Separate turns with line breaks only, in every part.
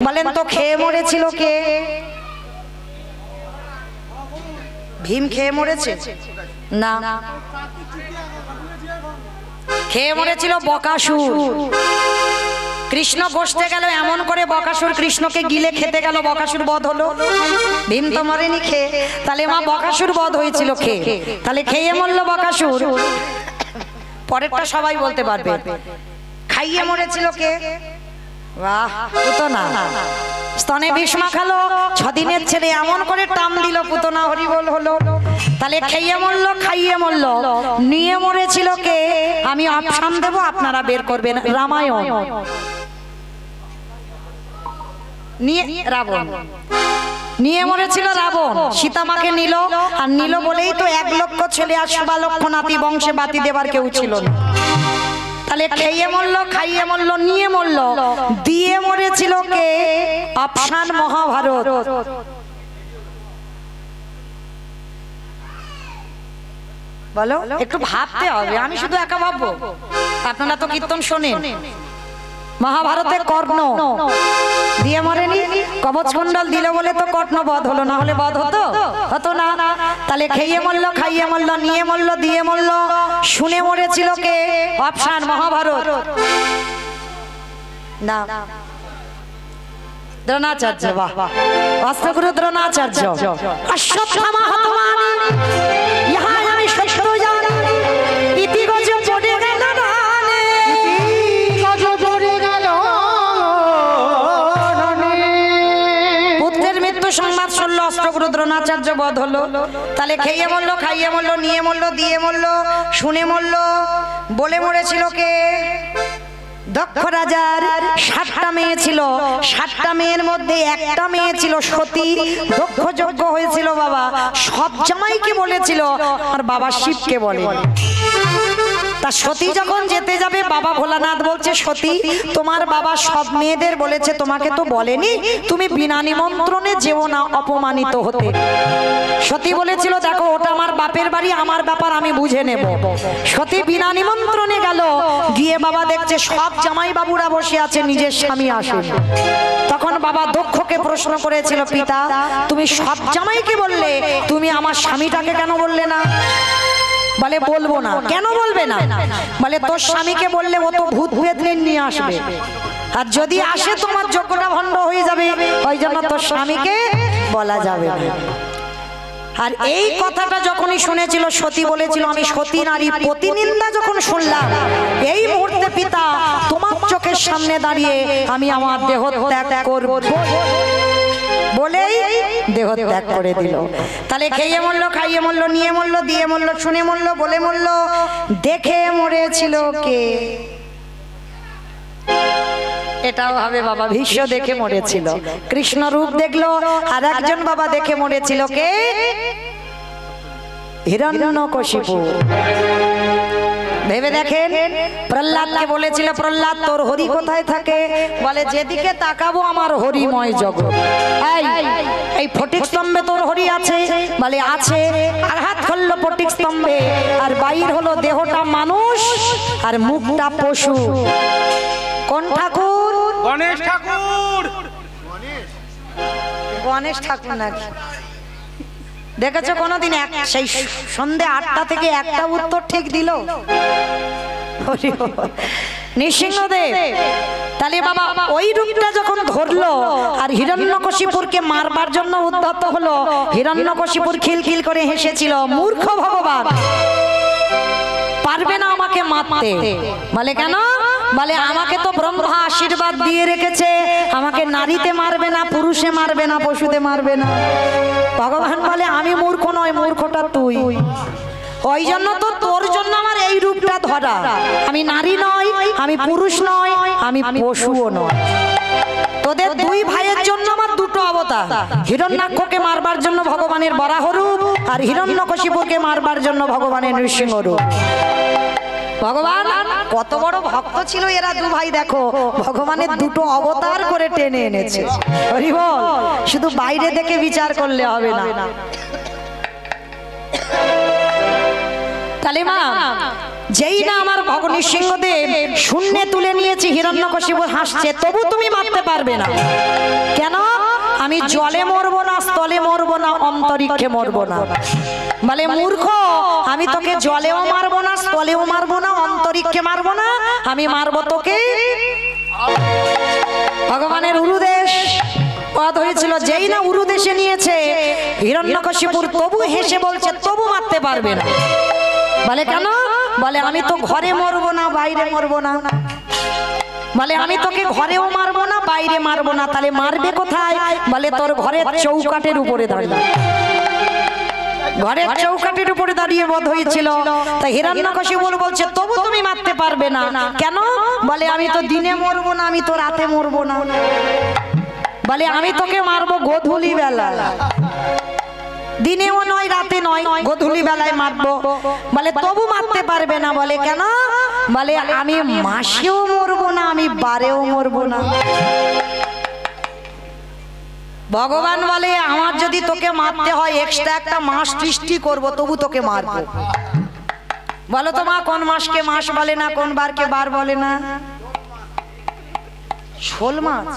বলেন তো খেয়ে মরেছিল কে? ভীম খেয়ে মরেছে না, খেয়ে মরেছিল বকাসুর। কৃষ্ণ বসতে গেল, এমন করে বকাসুর কৃষ্ণকে গিলে খেতে গেল, বকাসুর বধ হলো। ভীম তো মরেনি খেয়ে, তাহলে মা বকাসুর বধ হয়েছিল খেয়ে, তাহলে খেয়ে মরল বকাসুর। পরেরটা সবাই বলতে পারবে। খাইয়ে মরেছিল কে? বাহ, পুতনা। স্তনে বিষ মাখালো, 6 দিনের ছেলে এমন করে টান দিল, পুতনা হরিবোল হলো। তাহলে খেয়ে মরল, খাইয়ে মরল, নিয়ে মরেছিল কে? আমি অপশন দেব, আপনারা বের করবেন। রামায়ণ। নিয়ে রাবণ, নিয়ে মরেছিল রাবণ। সীতামাকে নিল, আর নিল বলেই তো 1 লক্ষ ছেলে আর 1.25 লক্ষ নাতি, বংশে বাতি দেবার কেউ ছিল না। তাহলে খেয়ে মরল, খাইয়ে মরল, নিয়ে মরল, দিয়ে মরেছিল কে? অপশন মহাভারত। বলো, একটু ভাবতে হবে, আমি শুধু একা ভাববো? আপনারা তো কীর্তন শোনেন। মহাভারতে কর্ণ দিয়ে মরেনি, কবচকুণ্ডল দিল বলে তো কর্ণ বধ হলো, না হলে বধ হতো? হতো না। তাহলে খেয়ে মরল, খাইয়ে মরল, নিয়ে মরল, দিয়ে মরল, শুনে মরেছিল কে? অপশন মহাভারত। না, দ্রোণাচার্য। বাহ, অস্ত্রগুরু দ্রোণাচার্য। অশ্বত্থামা হতমান ইহা আমি সত্য জানি, ইতি গজ পড়ে গেল রানে, গজ পড়ে গেল রানে। পুত্রের মৃত্যু সংবাদ শুনল, অস্ত্রগুরু দ্রোণাচার্য বধ হলো। তাহলে খেয়ে মরল, খাইয়ে মরল, নিয়ে মরল, দিয়ে মরল, শুনে মরল, বলে মরেছিল কে? দক্ষ রাজার 7টা মেয়ে ছিল, 7টা মেয়ের মধ্যে একটা মেয়ে ছিল সতী, দক্ষ যজ্ঞ হয়েছিল। বাবা সব জামাইকে বলেছিল, আর বাবা শিবকে বলে। তা সতী যখন যেতে যাবে, বাবা ভোলানাথ বলছে, সতী তোমার বাবা সব মেয়েদের বলেছে, তোমাকে তো বলেনি, তুমি বিনা নিমন্ত্রণে যেও না অপমানিত হতে। সতী বলেছিল, দেখো ওটা আমার বাপের বাড়ি, আমার ব্যাপার আমি বুঝে নেব। সতী বিনা নিমন্ত্রণে গেল, গিয়ে বাবা দেখছে সব জামাই বাবুরা বসে আছে, নিজের স্বামী আসেন। তখন বাবা দক্ষকে প্রশ্ন করেছিল, পিতা তুমি সব জামাইকে বললে, তুমি আমার স্বামীটাকে কেন বললে না? বলে বলবো না। কেন বলবে না? বলে তোর স্বামীকে বললে ও তো ভূত প্রেত নিয়ে আসবে, আর যদি আসে তোমার যজ্ঞটা ভণ্ড হয়ে যাবে, ওই জন্য তোর স্বামীকে বলা যাবে না। আর এই কথাটা যখনই শুনেছিল, সতী বলেছিল, আমি সতী নারী প্রতিনিন্দা যখন শুনলাম, এই মুহূর্তে পিতা তোমার চোখের সামনে দাঁড়িয়ে আমি আমার দেহ ত্যাগ করব বলেই দেহ ত্যাগ করে দিল। তাহলে খেয়ে মরল, খাইয়ে মরল, নিয়ে মরল, দিয়ে মরল, শুনে মরল, বলে মরল, দেখে মরেছিল কে? এটাও হবে বাবা, ভীষ্ম দেখে মরেছিল, কৃষ্ণ রূপ দেখলো। আর একজন বাবা দেখে মরেছিল কে? হিরণ্যকশিপু। ভেবে দেখেন, প্রহ্লাদকে বলেছিল, প্রহ্লাদ তোর হরি কোথায় থাকে? বলে যেদিকে তাকাবো আমার হরিময় জগৎ। এই ফটিক স্তম্ভে তোর হরি আছে? বলে আছে। আর হাত করলো ফটিক স্তম্ভে, আর বাইর হলো দেহটা মানুষ আর মুখটা পশু। কোন ঠাকুর?
গণেশ ঠাকুর।
গণেশ ঠাকুর নাকি? দেখেছো কোনদিন? সেই সন্ধ্যে 8টা থেকে একটা উত্তর ঠিক দিল নৃসিংহদেব। তাহলে বাবা ওই রূপটা যখন ধরলো, আর হিরণ্যকশিপুরকে মারবার জন্য উদ্যত হলো, হিরণ্যকশিপুর খিলখিল করে হেসেছিল, মূর্খ ভগবান, পারবে না আমাকে মারতে। বলে কেন? বলে আমাকে তো ব্রহ্মা আশীর্বাদ দিয়ে রেখেছে, আমাকে নারীতে মারবে না, পুরুষে মারবে না, পশুতে মারবে না। ভগবান বলে আমি মূর্খ নয়, মূর্খটা তুই। ওই জন্য তো তোর জন্য আমার এই রূপটা ধরা। আমি নারী নয়, আমি পুরুষ নয়, আমি পশুও নয়। তোদের 2 ভাইয়ের জন্য আমার 2টো অবতার, হিরণ্যাক্ষকে মারবার জন্য ভগবানের বরাহ রূপ, আর হিরণ্যকশিপুরকে মারবার জন্য ভগবানের নৃসিংহ রূপ। ভগবান কত বড় ভক্ত ছিল এরা 2 ভাই, দেখো ভগবানের 2টো অবতার করে টেনে এনেছে। হরি বল। শুধু বাইরে দেখে বিচার করলে হবে না। তাহলে মা যেই না আমার নৃসিংহদেব শূন্যে তুলে নিয়েছি, হিরণ্যকশিপু হাসছে, তবু তুমি মারতে পারবে না। আমি জলে মরবো না, স্থলে মরবো না, অন্তরিক্ষে মরবো না। বলে মূর্খ, আমি তোকে জলেও মারবো না, স্থলেও মারবো না, অন্তরিক্ষে মারবো না, আমি মারবো তোকে। ভগবানের উরুদেশ পদ হয়েছিল, যেই না উরুদেশে নিয়েছে হিরণ্যকশিপুর তবু হেসে বলছে তবু মারতে পারবে না। বলে কেন? বলে আমি তো ঘরে মরবো না, বাইরে মরবো না। বলে আমি তোকে ঘরেও মারবো না, বাইরে মারবো না, তাহলে মারবে কোথায়? বলে তোর ঘরের চৌকাঠের উপরে দাঁড়িয়ে। ঘরের চৌকাঠের উপরে দাঁড়িয়ে বধ হয়েছিল। তাই হিরণ্যকশিপুর বলছে তবু তুমি মারতে পারবে না। কেন? বলে আমি তো দিনে মরবো না, আমি তো রাতে মরবো না। বলে আমি তোকে মারবো গোধূলি বেলা, দিনেও নয় রাতে নয়, গোধূলি বেলায় মারবো। বলে তবু মারতে পারবে না। বলে কেন? বলে আমি মাসেও মরবো না, আমি বারেও মরবো না। ভগবান বলে আমার যদি তোকে মারতে হয় এক্সট্রা একটা মাস সৃষ্টি করবো, তবু তোকে মারবো। বলো তো মা, কোন মাসকে মাস বলে না, কোন বারকে বার বলে না? শোল মাছ।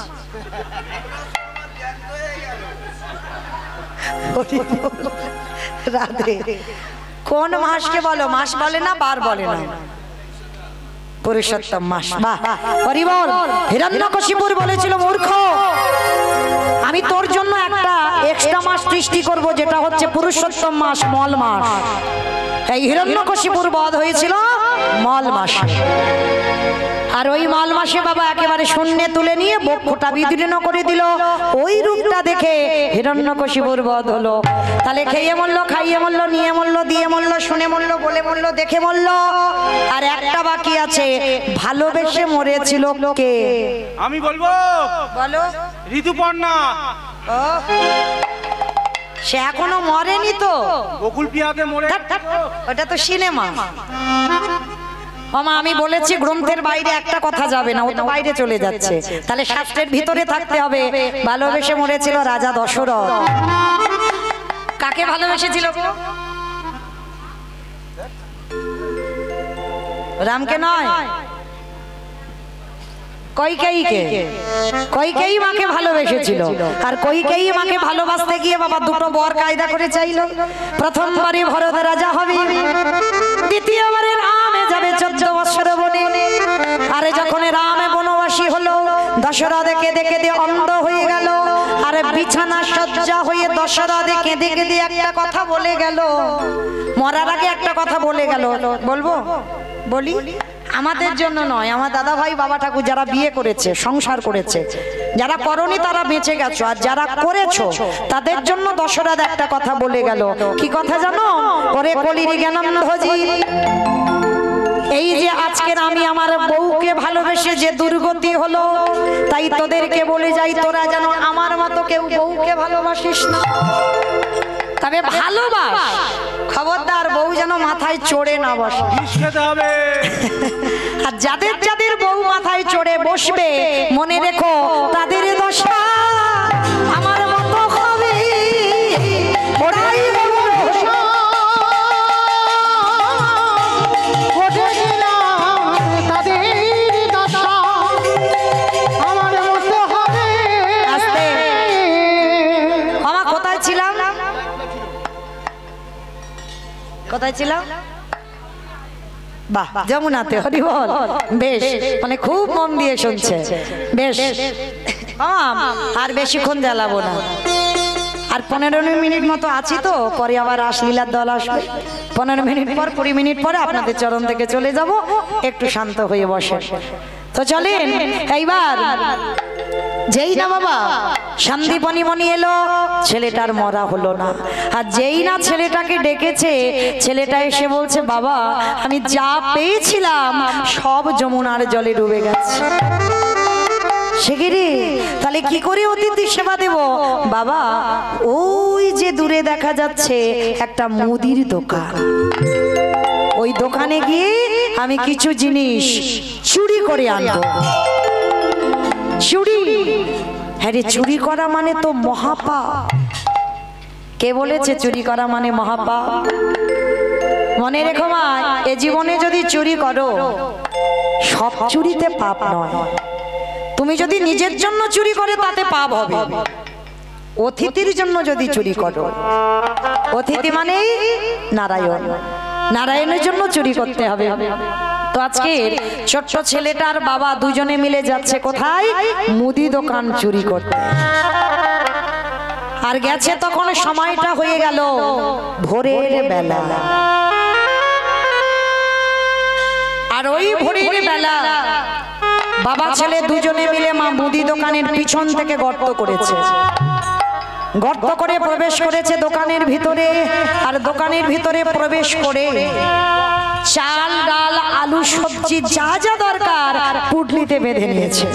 রাধে, কোন মাসকে বলো? মাস বলে না, বার বলে না, পুরুষোত্তম মাস। বাহ, হরি বল। হিরণ্যকশিপুর বলেছিল মূর্খ, আমি তোর জন্য একটা এক্সট্রা মাস সৃষ্টি করব, যেটা হচ্ছে পুরুষোত্তম মাস, মল মাস। এই হিরণ্যকশিপুর বধ হয়েছিল মল মাসে। আর ওই মল মাসে বাবা একেবারে শূন্যে তুলে নিয়ে বক্ষটা বিদীর্ণ করে দিল। ওই রূপটা দেখে হিরণ্যকশিপুর বধ হলো। তাহলে খেয়ে মরলো, খাইয়ে মরলো, নিয়ে মরলো, দিয়ে মরলো, শুনে মরলো, বলে মরলো, দেখে মরলো। আর একটা বাকি আছে, ভালোবেসে মরেছিল কে?
আমি বলবো। বলো। ঋতুপর্ণা।
সে এখনো মরেনি তো।
বকুল পিয়াকে মরে।
ওটা তো সিনেমা। মামা আমি বলেছি গ্রন্থের বাইরে একটা কথা যাবে না, ও তো বাইরে চলে যাচ্ছে। তাহলে শাস্ত্রের ভিতরে থাকতে হবে। ভালোবেসে মরেছিল রাজা দশরথ। কাকে ভালোবেসেছিল? রামকে নয়, কইকেয়ীকে। কইকেয়ী মাকে ভালোবেসেছিল। আর কইকেয়ী মাকে ভালোবাসতে গিয়ে বাবা দুটো বর কায়দা করে চাইলো। প্রথমবারে ভরত রাজা হবে, দ্বিতীয়বারে রামে যাবে 14 বছর বনে। আরে যখন রামে বনবাসী হলো, দশরথ কেঁদে কেঁদে অন্ধ হয়ে গেল। আরে বিছানা সজ্জা হয়ে দশরথ কেঁদে কেঁদে একটা কথা বলে গেল। মরার আগে একটা কথা বলে গেল, বলবো? বলি। আমাদের জন্য নয়, আমার দাদা ভাই বাবা ঠাকুর যারা বিয়ে করেছে, সংসার করেছে, যারা করনি তারা বেঁচে গেছো, আর যারা করেছো তাদের জন্য দশরথ একটা কথা বলে গেল। কি কথা জানো? ওরে কলির জ্ঞানন্ধজি, এই যে আজকের আমি আমার বউকে ভালোবেসে যে দুর্গতি হলো, তাই তোদেরকে বলে যাই তোরা যেন আমার মতো কেউ বউকে ভালোবাসিস না। তবে ভালোবাস, খবরদার বউ যেন মাথায় চড়ে না বসে। আর যাদের যাদের বউ মাথায় চড়ে বসবে, মনে রেখো তাদের দশা আমার মতো হবে। ওরাই কোথায় ছিলাম? বাহ, যমুনাতে। হরি বল। বেশ, মানে খুব মন দিয়ে শুনছে। বেশ, আর বেশিক্ষণ জ্বালাবো না। আর 15 মিনিট মতো আছি তো, পরে আবার রাসলীলার দল আসবে। 15 মিনিট পর, 20 মিনিট পরে আপনাদের চরণ থেকে চলে যাব। একটু শান্ত হয়ে বসে। তো চলেন এইবার। যেই না বাবা সন্দীপনী মনি এলো, ছেলেটার মরা হলো না। আর যেই না ছেলেটাকে ডেকেছে, ছেলেটা এসে বলছে বাবা আমি যা পেয়েছিলাম সব যমুনার জলে ডুবে গেছে। সেগিরি, তাহলে কি করে অতিথি সেবা দেব? বাবা ওই যে দূরে দেখা যাচ্ছে একটা মুদির দোকান, ওই দোকানে গিয়ে আমি কিছু জিনিস চুরি করে আনবো। চুরি? হ্যাঁ রে, চুরি করা মানে তো মহাপাপ। কে বলেছে চুরি করা মানে মহাপাপ? মনে রেখো মা, এ জীবনে যদি চুরি করো, সব চুরিতে পাপ নয়। তুমি যদি নিজের জন্য চুরি করে তাতে পাপ হবে। অতিথির জন্য যদি চুরি করো, অতিথি মানেই নারায়ণ, নারায়ণের জন্য চুরি করতে হবে। তো আজকে ছোট্ট ছেলেটার বাবা দুজনে মিলে যাচ্ছে কোথায়? মুদি দোকান চুরি করতে। আর গেছে তখন সময়টা হয়ে গেল ভোরের বেলা। আর ওই ভোরের বেলা বাবা ছেলে দুজনে মিলে মা মুদি দোকানের পিছন থেকে গর্ত করেছে, গর্ত করে প্রবেশ করেছে দোকানের ভিতরে। আর দোকানের ভিতরে প্রবেশ করে চাল ডাল আলু সবজি যা যা দরকার পুটলিতে বেঁধে নিয়েছে।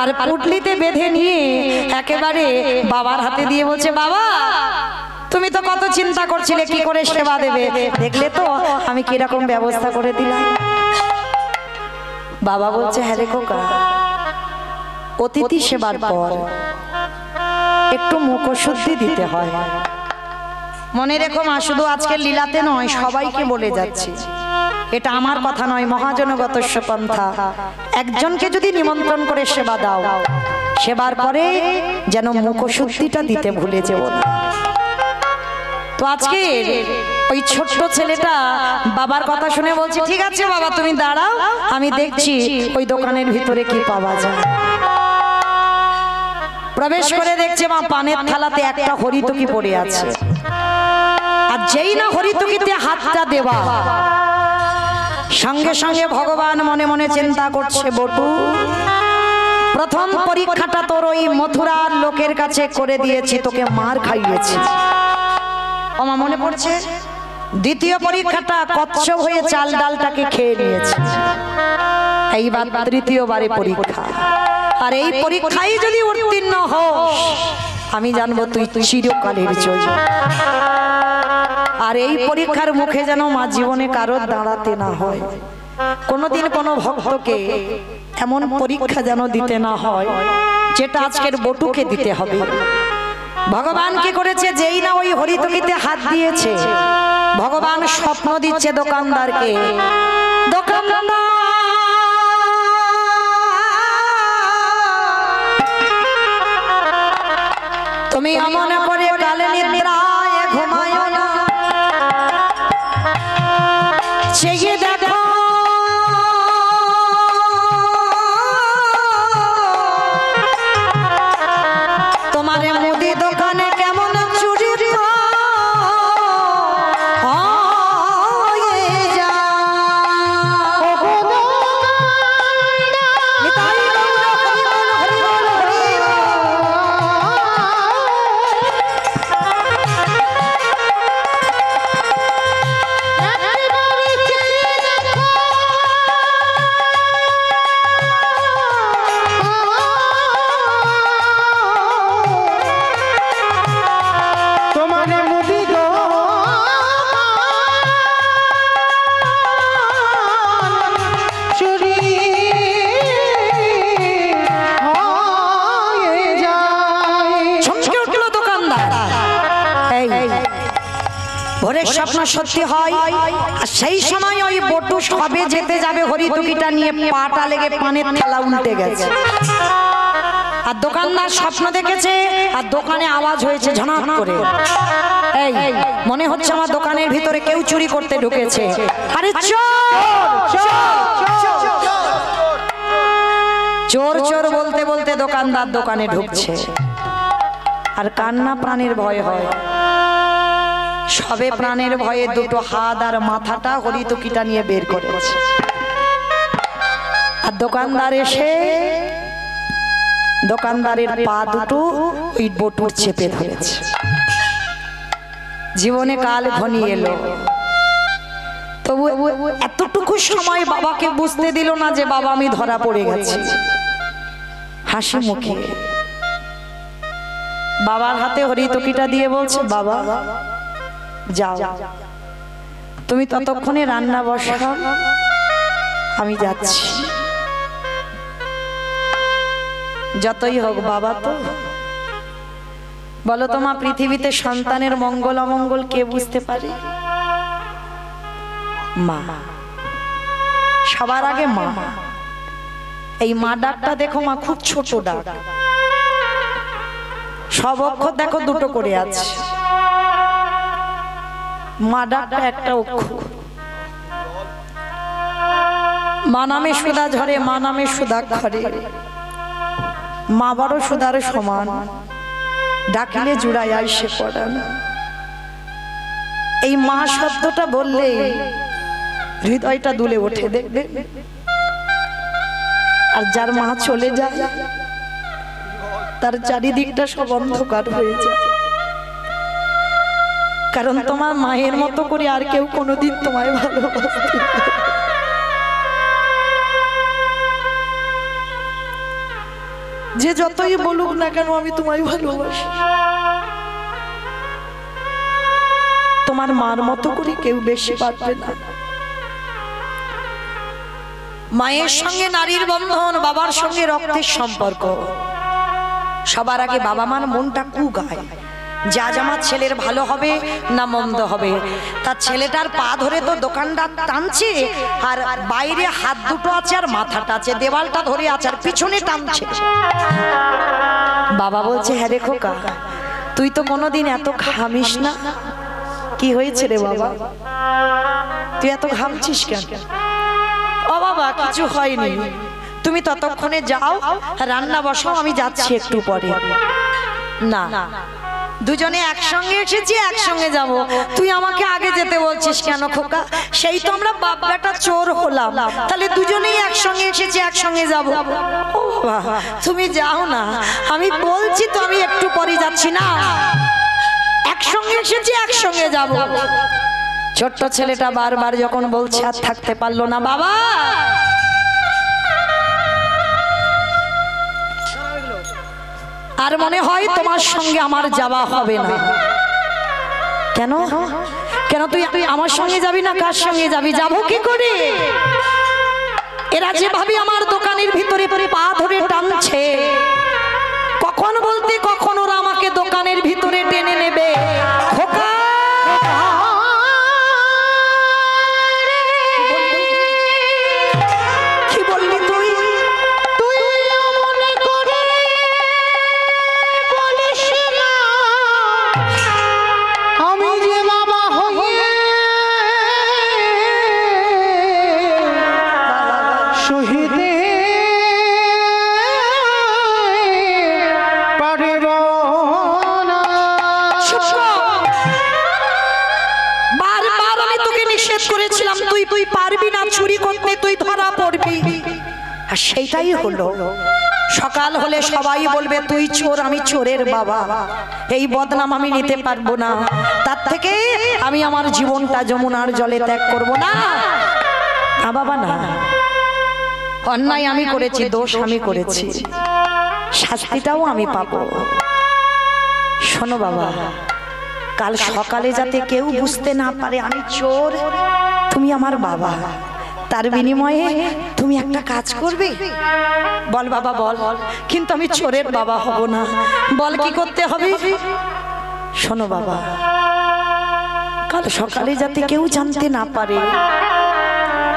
আর পুটলিতে বেঁধে নিয়ে একেবারে বাবার হাতে দিয়ে বলছে, বাবা তুমি তো কত চিন্তা করছিলে কি করে সেবা দেবে, দেখলে তো আমি কিরকম ব্যবস্থা করে দিলাম। বাবা বলছে, হ্যাঁ রে খোকা, অতিথি সেবার পর একটু মুখশুদ্ধি দিতে হয়। মনে রেখো মা, শুধু আজকের লীলাতে নয়, সবাইকে বলে যাচ্ছি, এটা আমার কথা নয়, মহাজনগতস্য পন্থা। একজনকে যদি নিমন্ত্রণ করে সেবা দাও, সেবার পরে যেন মুখশুদ্ধিটা দিতে ভুলে যেও না। তো আজকে ওই ছোট্ট ছেলেটা বাবার কথা শুনে বলছে, ঠিক আছে বাবা তুমি দাঁড়াও, আমি দেখছি ওই দোকানের ভিতরে কি পাওয়া যায়। প্রবেশ করে দেখছে মা পানের থালাতে একটা হরিতকি পড়ে আছে। আর যেই না হরিতকিতে হাতটা দেওয়া, সঙ্গে সঙ্গে ভগবান মনে মনে চিন্তা করছে, বটু প্রথম পরীক্ষাটা তোর ওই মথুরার লোকের কাছে করে দিয়েছি, তোকে মার খাইয়েছি। আমার মনে পড়ছে দ্বিতীয় পরীক্ষাটা কচ্ছপ হয়ে চাল ডালটাকে খেয়ে নিয়েছে, এইবার তৃতীয়বারে পরীক্ষা। আর এই পরীক্ষায় যদি উত্তীর্ণ হোস, আমি জানবো তুই চিরকালের জয়ী। আর এই পরীক্ষার মুখে যেন মা জীবনে কারোর দাঁড়াতে না হয়, কোনোদিন কোনো ভক্তকে এমন পরীক্ষা যেন দিতে না হয় যেটা আজকের বটুকে দিতে হবে। ভগবান কি করেছে, যেই না ওই হরিতকিতে হাত দিয়েছে, ভগবান স্বপ্ন দিচ্ছে দোকানদারকে, দোকানদার তুমি এমন করে কালে নিদ্রায় ঘুমায়ো না, চেয়ে দেখো তোমার মুদি দোকানে কেমন চুরি স্বপ্ন সত্যি হয়। আর সেই সময় ওই বটু সবে যেতে যাবে হরিতকিটা নিয়ে, পাটা লেগে পানের থালা উল্টে গেছে। আর দোকানদার স্বপ্ন দেখেছে, আর দোকানে আওয়াজ হয়েছে ঝনাট করে, এই মনে হচ্ছে আমার দোকানের ভিতরে কেউ চুরি করতে ঢুকেছে। আরে চোর চোর বলতে বলতে দোকানদার দোকানে ঢুকছে, আর কান্না প্রাণের ভয় হয়। সবে প্রাণের ভয়ে দুটো হাত আর মাথাটা হরিতকিটা নিয়ে বের করেছে। আর দোকানদার এসে দোকানদারের পা দুটো ওই বটুর চেপে ধরেছে। জীবনে কাল ঘনিয়ে এলো, তবু এতটুকু সময় বাবাকে বুঝতে দিল না যে বাবা আমি ধরা পড়ে গেছি। হাসি মুখে বাবার হাতে হরিতকিটা দিয়ে বলছে, বাবা যাও, তুমি ততক্ষণে রান্না বসাও, আমি যাচ্ছি। যতই হোক বাবা তো বলো তো মা, পৃথিবীতে সন্তানের মঙ্গল অমঙ্গল কে বুঝতে পারে? মা, সবার আগে মা। এই মা ডাকটা দেখো মা, খুব ছোট ডাক, সব অক্ষর দেখো দুটো করে আছে, মা ডাকটা একটা অক্ষর। মা নামে সুধা ঝরে, মা নামে সুধা খরে, মা বড় সুধার সমান, ডাকিলে জুড়াই আইসে পড়ান। এই মা শব্দটা বললে হৃদয়টা দুলে ওঠে, দেখবে। আর যার মা চলে যায় তার চারিদিকটা সব অন্ধকার হয়ে যায়, কারণ তোমার মায়ের মতো করে আর কেউ কোনোদিন তোমায় ভালোবাসে। যে যতই বলুক না কেন আমি তোমায় ভালোবাসি, তোমার মার মতো করে কেউ বেশি পারবে না। মায়ের সঙ্গে নারীর বন্ধন, বাবার সঙ্গে রক্তের সম্পর্ক। সবার আগে বাবা মার মনটা কুগায় যে আজ আমার ছেলের ভালো হবে না মন্দ হবে। তার ছেলেটার পা ধরে তো দোকানদার টানছে, আর বাইরে হাত দুটো আছে আর মাথাটা আছে, দেওয়ালটা ধরে আছে আর পিছনে টানছে। বাবা বলছে, হ্যাঁ রে খোকা, তুই তো কোনোদিন এত ঘামিস না। কি হয়েছে রে বাবা, তুই এত ঘামছিস কেন? ও বাবা কিছু হয়নি, তুমি ততক্ষণে যাও রান্না বসাও, আমি যাচ্ছি একটু পরে। না, দুজনে একসঙ্গে এসেছি, একসঙ্গে যাব, তুই আমাকে আগে যেতে বলছিস কেন খোকা? সেই তো আমরা বাপ বেটা চোর হলাম, তাহলে দুজনেই একসঙ্গে এসেছি, একসঙ্গে যাব। ও বাবা তুমি যাও না, আমি বলছি তো আমি একটু পরে যাচ্ছি। না, একসঙ্গে এসেছি, একসঙ্গে যাব। ছোট্ট ছেলেটা বারবার যখন বলছে আর থাকতে পারলো না, বাবা আর মনে হয় তোমার সঙ্গে আমার যাওয়া হবে না। কেন কেন তুই আমার সঙ্গে যাবি না? কার সঙ্গে যাবি? যাবো কি করে? এরা যেভাবে আমার দোকানের ভিতরে পা ধরে টানছে, কখন বলতে কখন ওরা আমাকে দোকানের ভিতরে টেনে নেবে। খোকা সেইটাই হলো। সকাল হলে সবাই বলবে তুই চোর, আমি চোরের বাবা। এই বদনাম আমি নিতে পারবো না, তার থেকে আমি আমার জীবনটা যমুনার জলে ত্যাগ করব না। না বাবা না, অন্যায় আমি করেছি, দোষ আমি করেছি, শাস্তিটাও আমি পাবো। শোনো বাবা, কাল সকালে যাতে কেউ বুঝতে না পারে আমি চোর, তুমি আমার বাবা, তার বিনিময়ে তুমি একটা কাজ করবে। বল বাবা বল, কিন্তু আমি চোরের বাবা হব না। বল কি করতে হবে? শোনো বাবা, কাল সকালে যাতে কেউ জানতে না পারে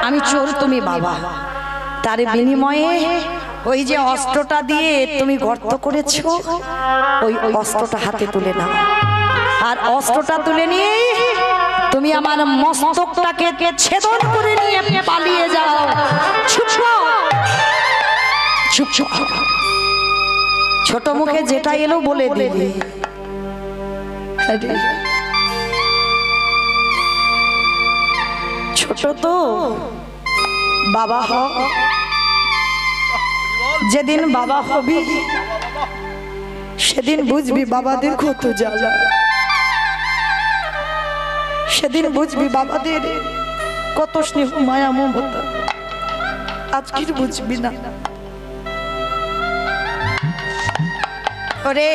আমি চোর, তুমি বাবা, তার বিনিময়ে ওই যে অস্ত্রটা দিয়ে তুমি গর্ত করেছো, ওই অস্ত্রটা হাতে তুলে নাও, আর অস্ত্রটা তুলে নিয়ে তুমি আমার মস্তকটাকে ছেদন করে নিয়ে পালিয়ে যাও। ছোট মুখে যেটা এলো বলে দিবি। ছোট তো বাবা হ, যেদিন বাবা হবি সেদিন বুঝবি বাবাদের কত জ্বালা, সেদিন বুঝবি বাবাদের কত স্নেহ মায়া মমতা। আজকের বুঝবি না। ওরে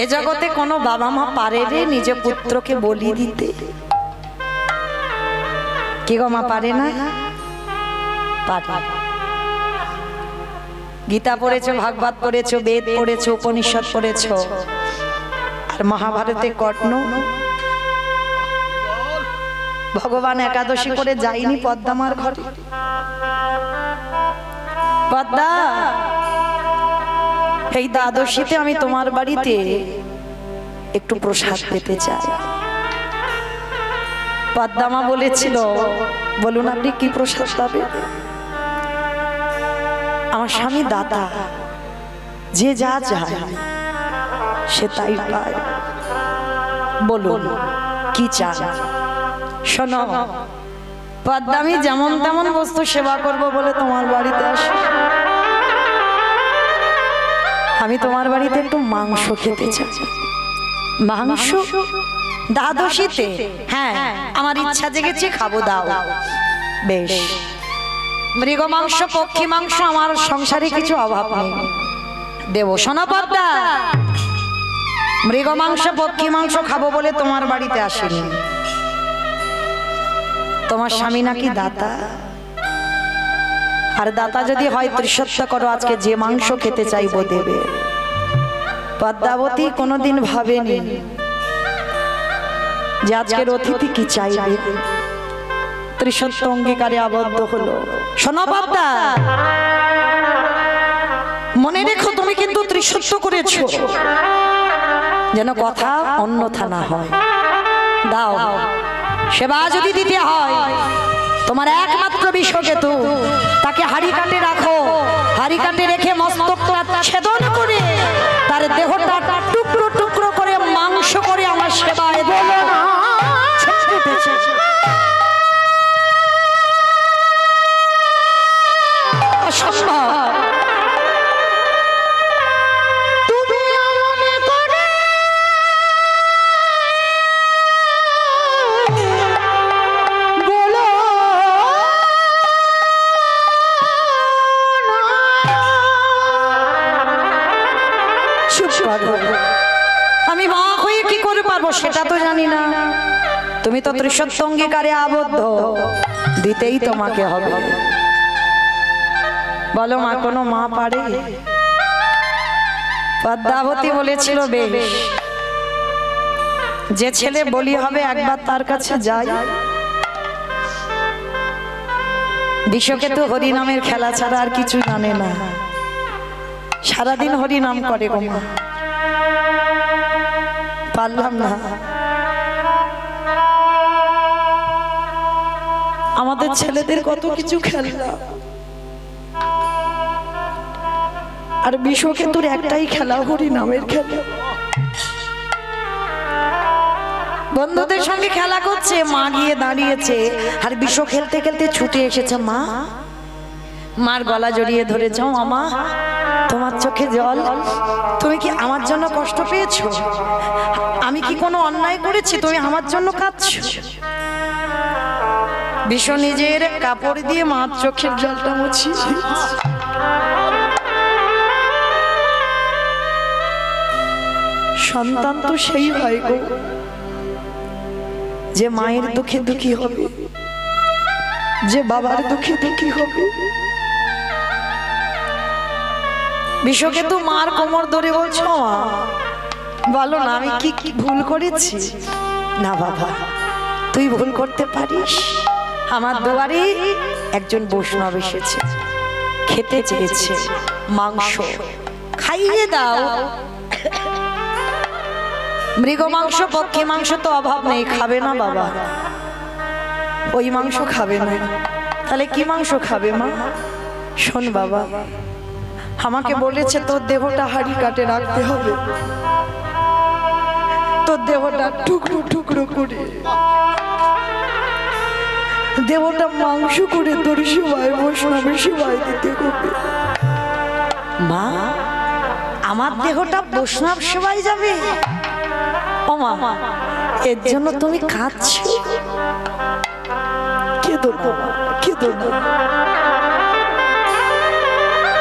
এ জগতে কোনো বাবা মা পারে রে নিজ পুত্রকে বলি দিতে? কি গো মা পারে না? পারে। গীতা পড়েছো, ভাগবত পড়েছো, বেদ পড়েছো, উপনিষদ পড়েছো, আর মহাভারতে কর্ণ ভগবান একাদশী করে যায়নি পদ্মামার ঘরে? পদ্মা এই দ্বাদশীতে আমি তোমার বাড়িতে একটু প্রসাদ পেতে চাই। পদ্মা বলেছিল, বলুন আপনি কি প্রসাদ পাবেন? আমার স্বামী দাতা, যে যা চায় সে তাই পায়। বলুন কি চান? শোনো পদ্মা, আমি যেমন তেমন বস্তু সেবা করব বলে তোমার বাড়িতে আসি। আমি তোমার বাড়িতে একটু মাংস খেতে চাই। মাংস দ্বাদশীতে? হ্যাঁ, আমার ইচ্ছা জেগেছে, খাবো, দাও। বেশ, মৃগ মাংস, পক্ষী মাংস, আমার সংসারে কিছু অভাব নেই, দেবো। শোনো পদ্মা, মৃগ মাংস পক্ষী মাংস খাবো বলে তোমার বাড়িতে আসিনি। তোমার স্বামী নাকি দাতা, আর দাতা যদি হয় ত্রিসত্য করো, আজকে যে মাংস খেতে চাইবো দেবে। পদ্মাবতী কোনোদিন ভাবেনি যে আজকের অতিথি কি চাইবে, ত্রিসত্য অঙ্গীকারে আবদ্ধ হলো। শোনো পদ্মা, মনে রেখো তুমি কিন্তু ত্রিসত্য করেছো, যেন কথা অন্যথা না হয়। দাও, সেবা যদি দিতে হয় তোমার একমাত্র বিশ্বকেতু, তাকে হাড়ি কাটে রাখো। হাড়ি কাটে রেখে মস্তকটা ছেদন করে তার দেহটা টুকরো টুকরো করে মাংস করে আমার সেবায় বলো না। অসম্ভব। আমি মা হয়ে কি করে পারবো সেটা তো জানি না। তুমি তো ত্রিসত্য অঙ্গীকারে আবদ্ধ, দিতেই তোমাকে হবে। বলো মা, কোনো মা পারে? পদ্মাবতী বলেছিল, বেশ, যে ছেলে বলি হবে একবার তার কাছে যাই। বিশ্বকেতু হরিনামের খেলা ছাড়া আর কিছু জানে না, সারাদিন হরিনাম করে গো মা। পারলাম না, আমাদের ছেলেদের কত কিছু খেলা, আর বিশ্বকেতুর একটাই খেলা, হরিনামের খেলা। বন্ধুদের সঙ্গে খেলা করছে, মা গিয়ে দাঁড়িয়েছে, আর বিশ্ব খেলতে খেলতে ছুটে এসেছে। মা, মার গলা জড়িয়ে ধরেছ। মামা, তোমার চোখে জল, তুমি কি আমার জন্য কষ্ট পেয়েছো? আমি কি কোনো অন্যায় করেছি তুমি আমার জন্য কাঁদছো? বিশ্ব নিজের কাপড় দিয়ে মার চোখের জলটা মুছিয়ে সন্তান তো সেই হয় গো, যে মায়ের দুঃখে দুঃখী হবে, যে বাবার দুঃখে দুঃখী হবে। বিশ্বকেতু মার কোমর ধরে বলছো, মা বলো না আমি কি ভুল করেছি? না বাবা, তুই ভুল করতে পারিস। আমার দুয়ারে একজন বৈষ্ণব এসেছে, খেতে চেয়েছে মাংস, খাইয়ে দাও। মৃগ মাংস পক্ষী মাংস তো অভাব নেই, খাবে না বাবা? ওই মাংস খাবে না, তাহলে কি মাংস খাবে মা? শোন বাবা, আমাকে বলেছে তোর দেহটা হাড়ি কাটে রাখতে হবে, তোর দেহটা টুকরো টুকরো করে, দেহটা মাংস করে তোর সেবায় বৈষ্ণবের সেবায় দিতে হবে। মা, আমার দেহটা বৈষ্ণব সেবায় যাবে? ও মা, এর জন্য তুমি কাঁদছো? কেঁদো না, কেঁদো না।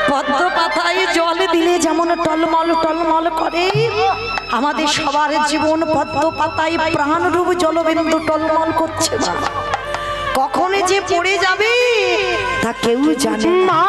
পদ্ম পাতায় জল দিলে যেমন টলমল টলমল করে, আমাদের সবার জীবন পদ্ম পাতায় প্রাণ রূপ জলবিন্দু টলমল করছে। কখন যে পড়ে যাবে তা কেউ জানে না।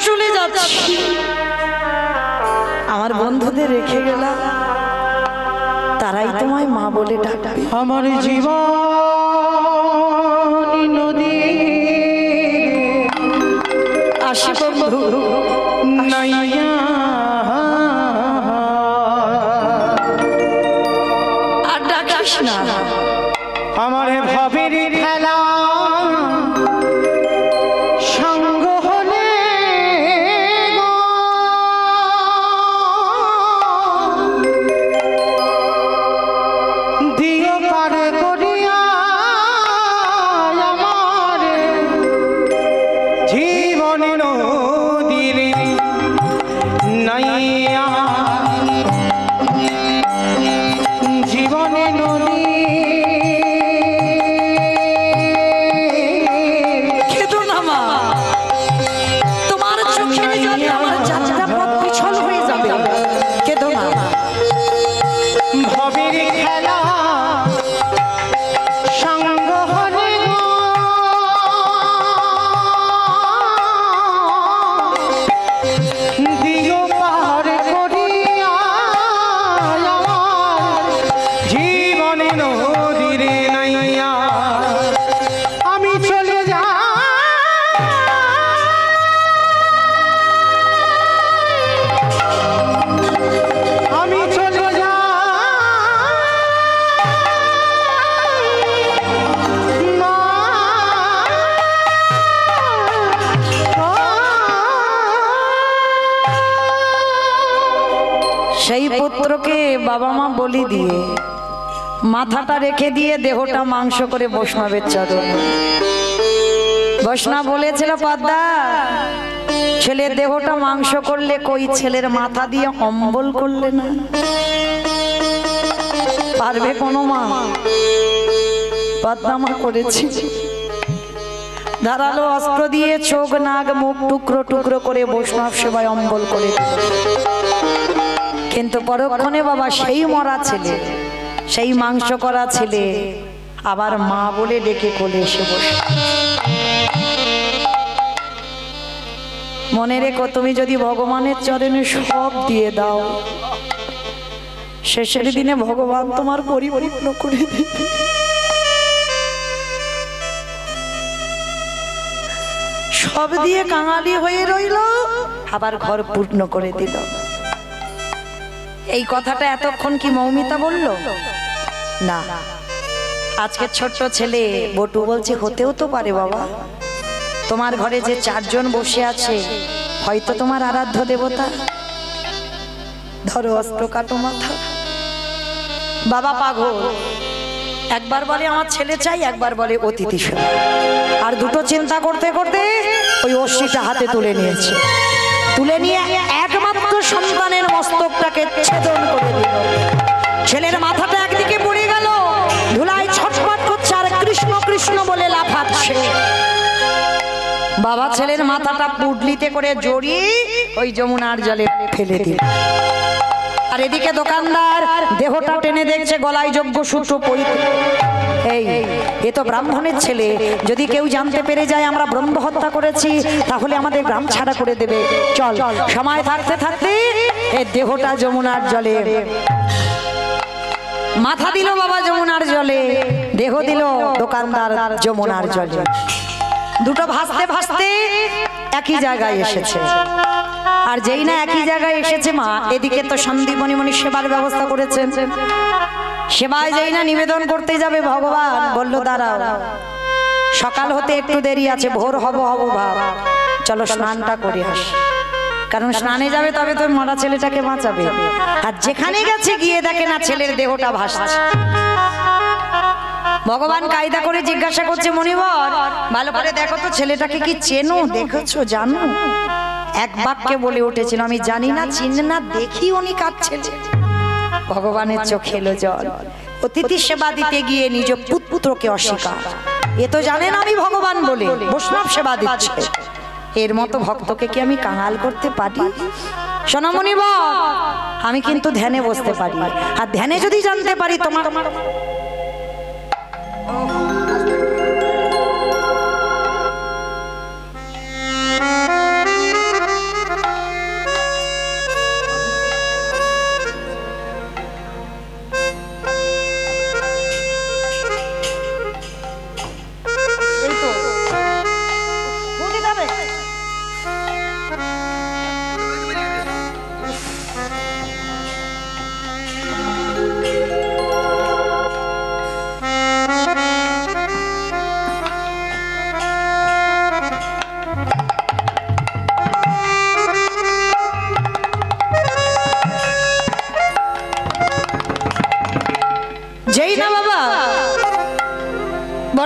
চলে যাচ্ছি, আমার বন্ধুদের রেখে গেলাম, তারাই তোমায় মা বলে ডাকবে।
আমার জীবন নদী
আসি বন্ধু
নাইয়া
আর ডাকিস না,
আমার ভাবের খেলা সঙ্গ হলে গো, দিও পার করিয়া আমার জীবন নদীর নাইয়া, জীবন নদী
খেদো না মা, তোমার চোখের জলে আমার যাত্রা পথ পিছল হয়ে যাবে, খেদো না।
ভবের খেলা সঙ্গ হলে গো, দিও পার করিয়া আমার জীবন নদীর নাইয়া, আমি চলে যাই, আমি চলে যাই মা,
সেই পুত্রকে বাবা মা বলি দিয়ে মাথাটা রেখে দিয়ে দেহটা মাংস করে বৈষ্ণবের চরণ। বৈষ্ণব বলেছিল পদ্মা, ছেলের দেহটা মাংস করলে কই ছেলের মাথা দিয়ে অম্বল করলে না, পারবে কোনো মা? পদ্মা মা করেছি, ধারালো অস্ত্র দিয়ে চোখ নাক মুখ টুকরো টুকরো করে বৈষ্ণব সেবায় অম্বল করে দিল। কিন্তু পরক্ষণে বাবা সেই মরা ছেলে, সেই মাংস করা ছেলে আবার মা বলে ডেকে কোলে এসে বসে। মনে রেখো, তুমি যদি ভগবানের চরণে সব দিয়ে দাও, শেষের দিনে ভগবান তোমার পরিপূর্ণ করে দেবে। সব দিয়ে কাঙালি হয়ে রইল, আবার ঘর পূর্ণ করে দিল। এই কথাটা এতক্ষণ কি মৌমিতা বলল না? আজকে ছোট্ট ছেলে বটু বলছে হতেও তো পারে বাবা, তোমার ঘরে যে চারজন বসে আছে হয়তো তোমার আরাধ্য দেবতা। ধরো অস্ত্র, কাটো মাথা। বাবা পাগল, একবার বলে আমার ছেলে চাই, একবার বলে অতিথি সেবা, আর দুটো চিন্তা করতে করতে ওই অশ্বিটা হাতে তুলে নিয়েছে। তুলে নিয়ে একমাত্র সন্তানের মস্তকটাকে ছেদন করে দিল। ছেলের মাথাটা একদিকে পড়ে গেল, ধুলায় ছটফট করছে আর কৃষ্ণ কৃষ্ণ বলে লাফাচ্ছে। বাবা ছেলের মাথাটা পুডলিতে করে জড়িয়ে ওই যমুনার জলে ফেলে দিল। আর এদিকে দোকানদার দেহটা টেনে দেখছে গলায় যজ্ঞ সূত্র পরিতে। এই এ তো ব্রাহ্মণের ছেলে, যদি কেউ জানতে পেরে যায় আমরা ব্রহ্ম হত্যা করেছি তাহলে আমাদের গ্রাম ছাড়া করে দেবে। চল, সময় থাকতে থাকতে এই দেহটা যমুনার জলে। মাথা দিল বাবা যমুনার জলে, দেহ দিল দোকানদার যমুনার জলে। দুটো ভাসতে ভাসতে একই জায়গায় এসেছে। আর যেই না একই জায়গায় এসেছে মা, এদিকে তো সন্দীপনী মনি সেবার ব্যবস্থা করেছেন। সেবায় যেই না নিবেদন করতে যাবে, ভগবান বলল দাঁড়াও, সকাল হতে একটু দেরি আছে, ভোর হব ভাব, চলো স্নানটা করে আসি। কারণ স্নানে যাবে তবে তো মরা ছেলেটাকে বাঁচাবে। আর যেখানে গেছে গিয়ে দেখে না ছেলের দেহটা ভাসছে। ভগবান কায়দা করে জিজ্ঞাসা করছে, মনিবর ভালো করে দেখো তো ছেলেটাকে কি চেনো, দেখেছো, জানো? এক বাক্যে বলে উঠেছিল, আমি জানি না, চিনি না, দেখি উনি কাঁদছেন। ভগবানের চোখে এলো জল। অতিথি সেবা দিতে গিয়ে নিজ পুত্রকে অস্বীকার। এ তো জানেন আমি ভগবান বলে বৈষ্ণব সেবা দিচ্ছে। এর মতো ভক্তকে কি আমি কাঙাল করতে পারি? সোনামণি বল, আমি কিন্তু ধ্যানে বসতে পারি, আর ধ্যানে যদি জানতে পারি তোমার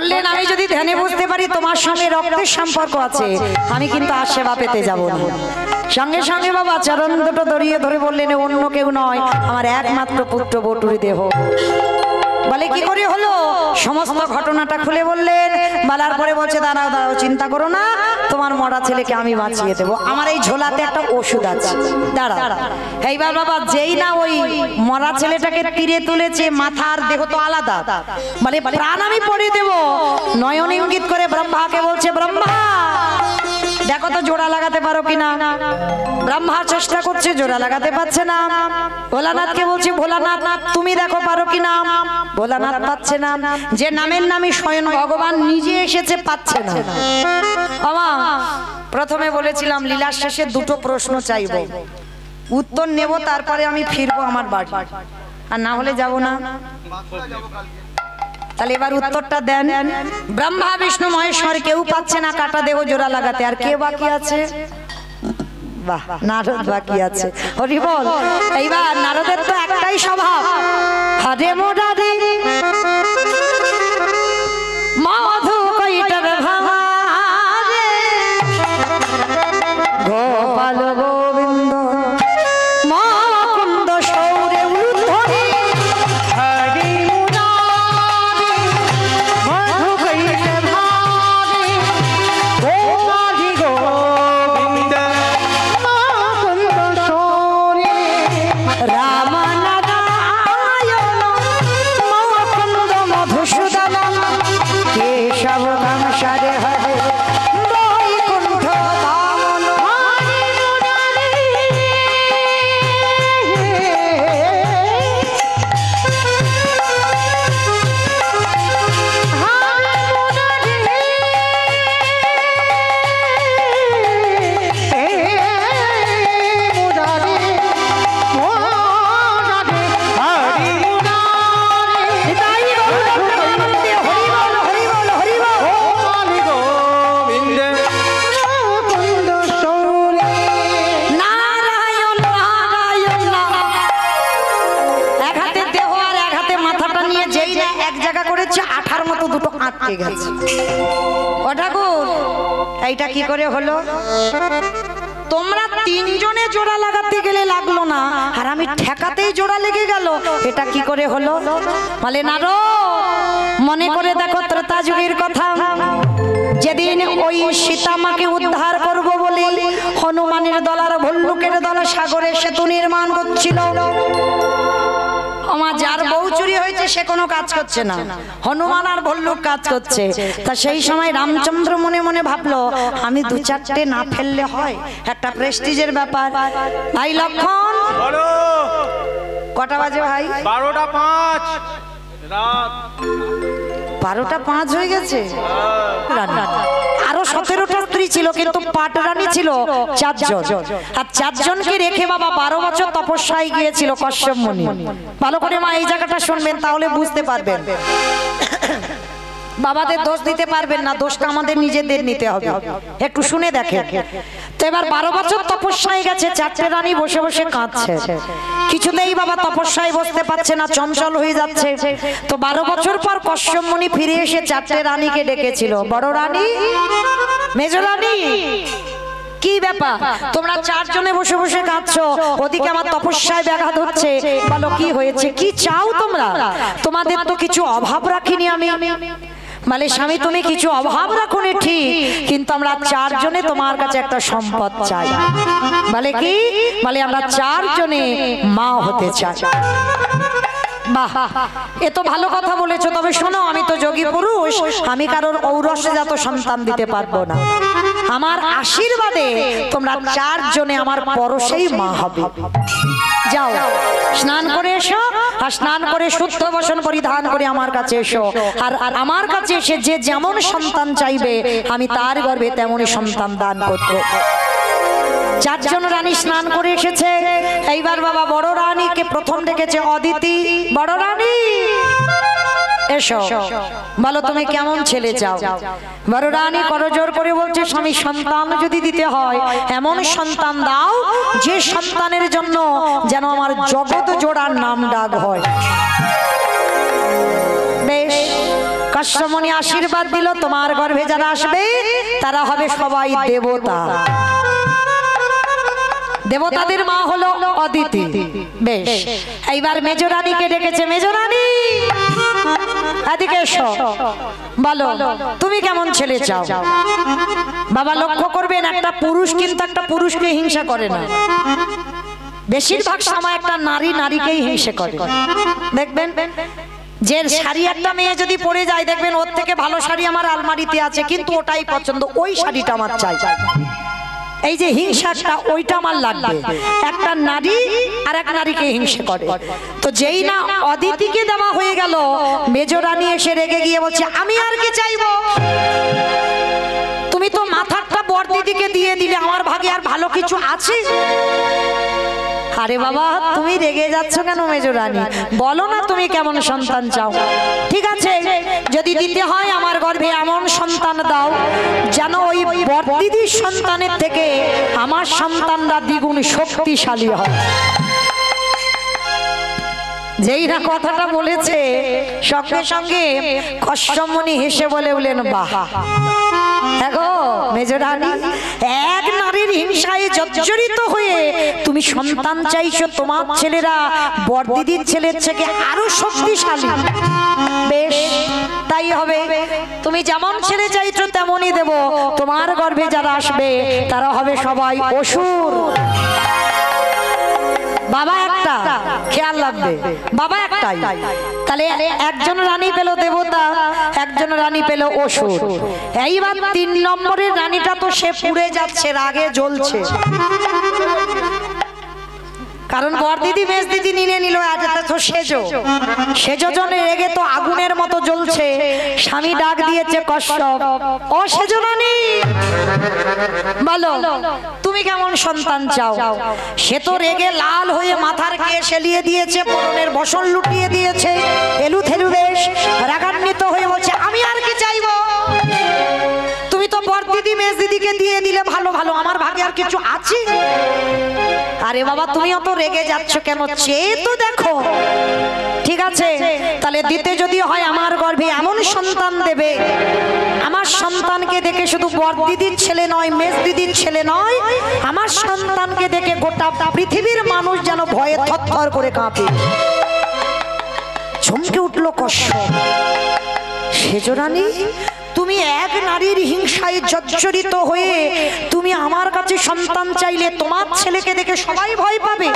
বললেন আমি যদি ধ্যানে বুঝতে পারি তোমার সঙ্গে রক্তের সম্পর্ক আছে, আমি কিন্তু আর সেবা পেতে যাব না। সঙ্গে সঙ্গে বাবা চরণ দুটো দড়িয়ে ধরে বললেন অন্য কেউ নয়, আমার একমাত্র পুত্র বটুরি দেহ। বলে কি করে হলো? সমস্ত ঘটনাটা খুলে বললেন। বলার পরে বলছে দাঁড়াও দাঁড়াও, চিন্তা করো না, তোমার মরা ছেলেকে আমি বাঁচিয়ে দেবো। আমার এই ঝোলাতে একটা ওষুধ আছে, দাঁড়াও। এইবার বাবা যেই না ওই মরা ছেলেটাকে তীরে তুলেছে, মাথার দেহ তো আলাদা, বলে প্রাণ আমি পড়ে দেব। নয়ন ইঙ্গিত করে ব্রহ্মাকে বলছে ব্রহ্মা দেখো তো জোড়া লাগাতে পারো কিনা। ব্রহ্মা চেষ্টা করছে, জোড়া লাগাতে পারছে না। ভোলানাথকে বলছি ভোলানাথ তুমি দেখো পারো কিনা। ভোলানাথ পাচ্ছে না। যে নামের নামে স্বয়ং ভগবান নিজে এসেছে, পাচ্ছে না। আমা প্রথমে বলেছিলাম লীলার শেষে দুটো প্রশ্ন চাইবো, উত্তর নেব, তারপরে আমি ফিরবো আমার বাড়ি, আর না হলে যাব না। তাহলে এবার উত্তরটা দেন। ব্রহ্মা বিষ্ণু মহেশ্বর কেউ পাচ্ছে না কাটা দেহ জোড়া লাগাতে, আর কে বাকি আছে? বাহ, নারদ বাকি আছে। হরি বল। এইবার নারদের তো একটাই স্বভাব, হরে মোরারে মধু কৈটব ভারে গোপাল গোবিন্দ মুকুন্দ সৌরে উদ্ধরি
হরি মুরারি মধু কৈটব ভারে গোপালি গোবিন্দ মুকুন্দ সৌরে
রাম নারায়ণ মুকুন্দ মধুসূদন কেশব ঘনসারে হরে বৈকুণ্ঠ দামন। নারায়ণ নারায়ণ না। এক হাতে দেহ আর এক হাতে মাথাটা নিয়ে যেই না এক জায়গা করেছে, আঠার মতো দুটো আটকে গেছে। ও ঠাকুর এইটা কি করে হলো? তোমরা তিনজনে জোড়া লাগাতে গেলে লাগলো না, আর আমি ঠেকাতেই জোড়া লেগে গেল, এটা কি করে হলো? বলে নারদ মনে করে দেখো ত্রেতা যুগের কথা, যেদিন ওই সীতামাকে উদ্ধার করব বলে হনুমানের দল আর ভল্লুকের দল সাগরে সেতু নির্মাণ করছিল। আমার যার বউ চুরি হয়েছে সে কোনো কাজ করছে না, হনুমান আর ভল্লুক কাজ করছে। তা সেই সময় রামচন্দ্র মনে মনে ভাবলো আমি দু চারটে না ফেললে হয়, একটা প্রেস্টিজের ব্যাপার। ভাই লক্ষণ কটা বাজে ভাই?
12:05 রাত।
12:05 হয়ে গেছে। আরো 17টা স্ত্রী ছিল, কিন্তু পাটরানী ছিল 4 জন, আর 4 জনকে রেখে বাবা 12 বছর তপস্যায় গিয়েছিল কশ্যপ মুনি। ভালো করে মা এই জায়গাটা শুনবেন, তাহলে বুঝতে পারবেন। বাবাদের দোষ দিতে পারবেন না, দোষটা আমাদের নিজেদের নিতে হবে। একটু শুনে দেখেন। তো এবার 12 বছর তপস্যায় গেছে, 4টে রানী বসে বসে কাঁদছে, কিছুতেই বাবা তপস্যায় বসতে পারছে না, চঞ্চল হয়ে যাচ্ছে। তো 12 বছর পর কশ্যপ মুনি ফিরে এসে 4টে রানীকে ডেকেছিল, বড় রানী, মেজ রানী, কি ব্যাপার তোমরা 4 জনে বসে বসে কাঁদছো, ওদিকে আমার তপস্যায় ব্যাঘাত হচ্ছে, বলো কি হয়েছে, কি চাও তোমরা? তোমাদের তো কিছু অভাব রাখিনি আমি। মানে স্বামী তুমি কিছু অভাব রাখুনি ঠিক, কিন্তু আমরা 4 জনে তোমার কাছে একটা সম্পদ চাই। বলে কি? বলে আমরা 4 জনে মা হতে চাই। বাহ, এ তো ভালো কথা বলেছো, তবে শোনো আমি তো যোগী পুরুষ, আমি কারোর ঔরসজাত সন্তান দিতে পারবো না। আমার আশীর্বাদে তোমরা 4 জনে আমার পরশেই মা হবে। যাও স্নান করে এসো, আর স্নান করে শুদ্ধ বসন পরিধান করে আমার কাছে এসো, আর আমার কাছে এসে যে যেমন সন্তান চাইবে আমি তার গর্ভে তেমনই সন্তান দান করব। 4 জন রানী স্নান করে এসেছে। এইবার বাবা বড় রানীকে প্রথম ডেকেছে, অদিতি বড় রানী এসো, বলো তুমি কেমন ছেলে চাও? বড় রানী করজোর করে বলছে স্বামী সন্তান যদি দিতে হয় এমন সন্তান দাও যে সন্তানের জন্য যেন আমার জগৎ জোড়ার নাম ডাক হয়। বেশ, কশ্যপমুনি আশীর্বাদ দিল তোমার গর্ভে যারা আসবে তারা হবে সবাই দেবতা। দেবতাদের মা হলো অদিতি। বেশ, এইবার মেজরানীকে ডেকেছে। মেজরানী এদিকে এসো, বলো তুমি কেমন ছেলে চাও? বাবা লক্ষ্য করবেন, একটা পুরুষ কিন্তু একটা পুরুষকে হিংসা করে না। বেশিরভাগ সময় একটা নারী নারীকেই হিংসা করে। দেখবেন যে শাড়ি একটা মেয়ে যদি পরে যায়, দেখবেন ওর থেকে ভালো শাড়ি আমার আলমারিতে আছে, কিন্তু ওটাই পছন্দ, ওই শাড়িটা আমার চাই। এই যে হিংসাটা, ওইটা আমার লাগবে। একটা নারী আর এক নারীকে হিংসা করে। তো যেই না অদিতিকে দেওয়া হয়ে গেল, মেজরানী এসে রেগে গিয়ে বলছে আমি আর কি চাইবো? তুমি তো মাথাটা বড়দিদিকে দিয়ে দিলে, আমার ভাগে আর ভালো কিছু আছে? আরে বাবা, তুমি রেগে যাচ্ছ কেন মেজরানী? বলো না তুমি কেমন সন্তান চাও। ঠিক আছে, যদি দিতে হয় আমার গর্ভে এমন সন্তান দাও যেন ওই বড়দিদির সন্তানের থেকে আমার সন্তানরা দ্বিগুণ শক্তিশালী হয়। যেই না কথাটা বলেছে, সঙ্গে সঙ্গে কশ্যপমুনি হেসে বলে উঠলেন বাহ। দেখো মেজরানী, এক নারীর হিংসায় জর্জরিত হয়ে তুমি সন্তান চাইছো, তোমার ছেলেরা বড়দিদির ছেলের থেকে আরো শক্তিশালী। বেশ, তাই হবে। তুমি যেমন ছেলে চাইছো তেমনই দেব। তোমার গর্ভে যারা আসবে তারা হবে সবাই অসুর। বাবা একটা, খেয়াল রাখবে, বাবা একটাই। তাহলে একজন রানী পেল দেবতা, একজন রানী পেল অসুর। এইবার 3 নম্বরের রানীটা তো সে পুড়ে যাচ্ছে, রাগে জ্বলছে। কারণ বড়দিদি মেজদিদি নিয়ে নিল, এটা তো সেজজনে রেগে তো আগুনের মতো জ্বলছে। স্বামী ডাক দিয়েছে কশ্যপ, ও সেজরানী বলো তুমি কেমন সন্তান চাও? সে তো রেগে লাল হয়ে মাথার কেশ এলিয়ে দিয়েছে, পরনের বসন লুটিয়ে দিয়েছে, এলু থেলু বেশ রাগান্বিত হয়ে বলছে আমি আর কি চাইবো? তুমি তো বড়দিদি মেজদিদিকে দিয়ে দিলে ভালো ভালো, আমার ভাগে আর কিছু আছে? আরে বাবা, তুমি অত রেগে যাচ্ছ কেন? চেয়ে তো দেখো। ঠিক আছে, তাহলে দিতে যদি হয় আমার গর্ভে এমন সন্তান দেবে, আমার সন্তানকে দেখে শুধু বড়দিদির ছেলে নয়, মেজদিদির ছেলে নয়, আমার সন্তানকে দেখে গোটা পৃথিবীর মানুষ যেন ভয়ে থরথর করে কাঁপে। চমকে উঠলো কশ্যপ। সেজরানী, তুমি এক নারীর হিংসায় জর্জরিত হয়ে তুমি আমার কাছে সন্তান চাইলে, তোমার ছেলেকে দেখে সবাই ভয় পাবে।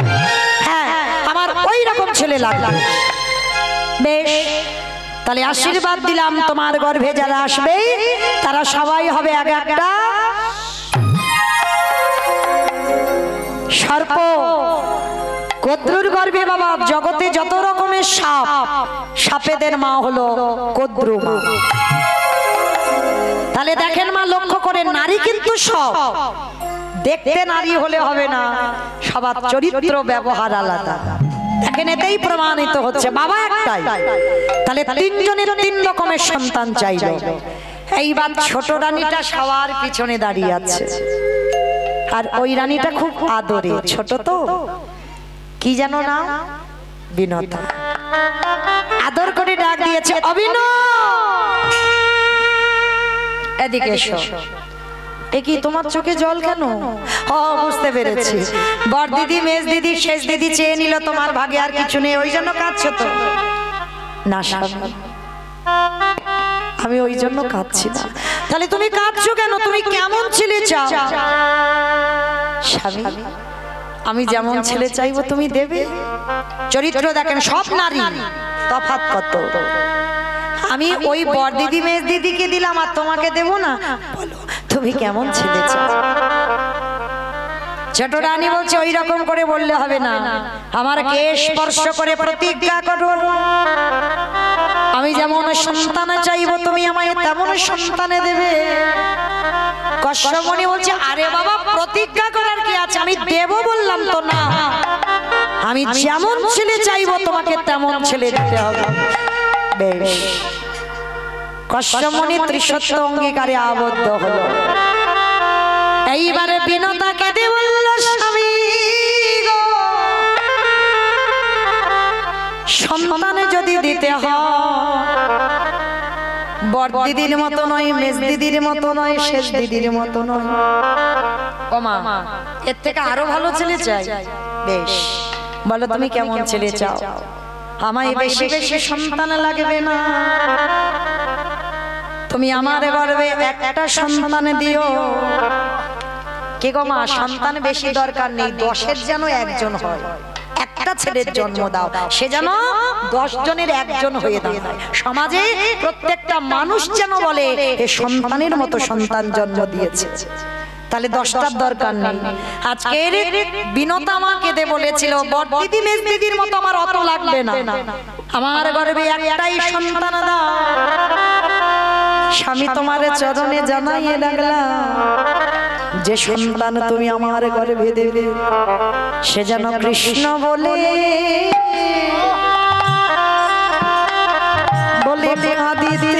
হ্যাঁ, আমার ওই রকম ছেলে লাগবে। বেশ, তাহলে আশীর্বাদ দিলাম, তোমার গর্ভে যারা আসবে তারা সবাই হবে এক একটা সর্প। কদ্রুর গর্ভে বাবা জগতে যত রকমের সাপ, সাপেদের মা হলো কদ্রু মা। তাহলে দেখেন মা, লক্ষ্য করে, নারী কিন্তু সব, দেখতে নারী হলে হবে না, সবার চরিত্র ব্যবহার আলাদা। দেখেন, এতেই প্রমাণিত হচ্ছে বাবা একটাই। তাহলে 3 জনের 3 রকমের সন্তান চাইলো। এইবার ছোট রানীটা সবার পিছনে দাঁড়িয়ে আছে, আর ওই রানীটা খুব আদরে, ছোট তো, কি জানো না, বিনতা। আদর করে ডাক দিয়েছে অভিনয়, এদিকে এসো। এ কি তোমার চোখে জল কেন? ও, বুঝতে পেরেছি, বড়দিদি মেজদিদি শেষ দিদি চেয়ে নিল, তোমার ভাগে আর কিছু নেই, ওই জন্য কাঁদছো তো? না স্বামী, আমি ওই জন্য কাঁদছি না। তাহলে তুমি কাঁদছো কেন? তুমি কেমন ছেলে চাও? স্বামী, আমি যেমন ছেলে চাইবো তুমি দেবে। চরিত্র দেখেন, সব নারী তফাৎ কত। আমি ওই বড়দিদি মেজদিদিকে দিলাম আর তোমাকে দেব না? বলো তুমি কেমন ছেলে চাও? ছোট রানী বলছে ওই রকম করে বললে হবে না, আমার কেশ স্পর্শ করে প্রতিজ্ঞা করো, আমি যেমন সন্তান চাইবো তুমি আমায় তেমন সন্তানে দেবে। কশ্যপমুনি বলছে আরে বাবা, প্রতিজ্ঞা করার কি আছে, আমি দেব বললাম তো না, আমি যেমন ছেলে চাইবো তোমাকে তেমন ছেলে দিতে হবে। বেশ, কশ্যপমুনি ত্রিসত্য অঙ্গীকারে আবদ্ধ হলো। এইবারে বিনতাকে দিয়ে বলল, স্বামী গো, সন্তানে যদি দিতে হয় বড় দিদির মতো নয়, মেজ দিদির মতো নয়, শেষ দিদির মতো নয়। ও মা, এর থেকে আরো ভালো ছেলে চাই। বেশ, বলো তুমি কেমন ছেলে চাও? আমায় বেশি বেশি সন্তান লাগবে না, তুমি আমার গর্ভে একটা সন্তান দিও। কে গো মা, সন্তান বেশি দরকার নেই, 10-এর যেন একজন হয়। একটা ছেলের জন্ম দাও, সে যেন 10 জনের একজন হয়ে দাঁড়ায়। সমাজে প্রত্যেকটা মানুষ যেন বলে এ সন্তানের মতো সন্তান জন্ম দিয়েছে। তাহলে 10টার দরকার নেই। আজকের বিনতা মা কেঁদে বলেছিল, বড় দিদি মেজ দিদির মতো আমার অত লাগবে না, আমার গর্ভে একটাই সন্তান দাও। স্বামী তোমার চরণে জানাইয়ে রাখলাম, যে সন্তান তুমি আমার গর্ভে দেবে সে যেন কৃষ্ণ বলে বলে কাঁদিতে